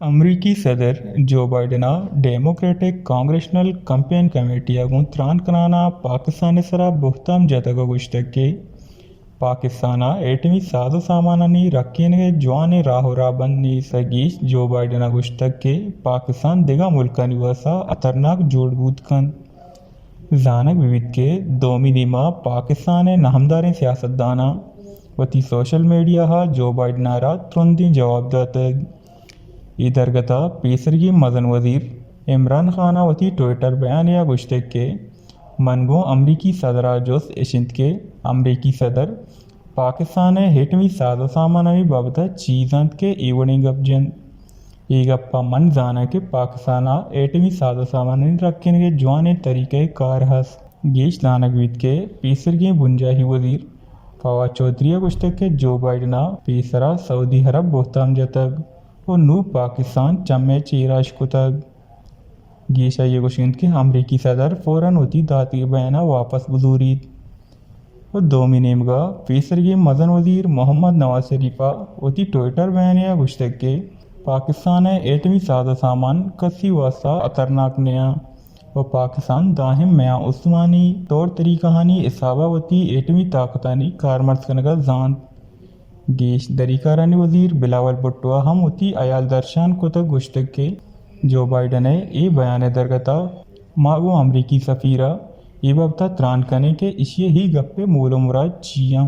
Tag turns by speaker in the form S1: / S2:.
S1: अमरीकी सदर Joe Biden Democratic Congressional Campaign Committee आगूं त्राण कराना पाकिस्तान सरा बहुताम जतग गुश्तके पाकिस्तान एटमी साजो सामानी रखीने जवान राहो राबंदी सगीश जो बाइडन गुश्तके पाकिस्तान दिगा मुल्क निवासा अतरनाक जोड़ बूद कन जानक विविध के दोमी दिमा पाकिस्तान नहमदारें सियासतदाना वती सोशल मीडिया जो बाइडन तुरंती जवाब दातग इधरगता पीसरगी मदन वजीर इमरान खान वती ट्विटर बयान या गुश्तक के मनगो अमरीकी सदर जोस एशिंद के अमरीकी सदर पाकिस्तान हेटमी साजो सामानी बाबत चीज़ंत के इवनिंग अपजन ಈಗಪ್ಪ ಮನ್ ಜಾನಕ್ಕೆ ಪಾಕಿಸ್ತಾನ ಏಟಮಿ ಸಾಧು ಸಾಮಾನ್ಯ ರಕ್ಕೇನೆ ಜವಾನೆ तरीके कार हस गेश दानक के पीसरगे बुंजाही वजीर फवाद चौधरी गुश्तक के जो बाइडन पीसरा सऊदी अरब बोहताम जतग और नू पाकिस्तान चम्मे चीराश कुतग गेशा ये गुशिंद के अमरीकी सदर फौरन होती दाती बयाना वापस बुजूरीद और दोमी नेमगा पीसरगे मदन वजीर मोहम्मद नवाज शरीफा होती ट्विटर बयानिया गुश्तक के पाकिस्तान एटमी साजो सामान कसी वास्ता अतरनाक नया और पाकिस्तान दाहिम मया उस्मानी तौर तरीकाहानी इसाबावती एटमी ताकतानी कारमर्ज कनगा जान गेश दरीकारानी वजीर बिलावल भुट्टो हम होती अयाल दर्शान को तक गुश्तक के जो बाइडन ए बयान दरगता मागो अमरीकी सफ़ीरा ये बाबता त्राण कने के इशिये ही गप्पे मूलो मुराद चियाँ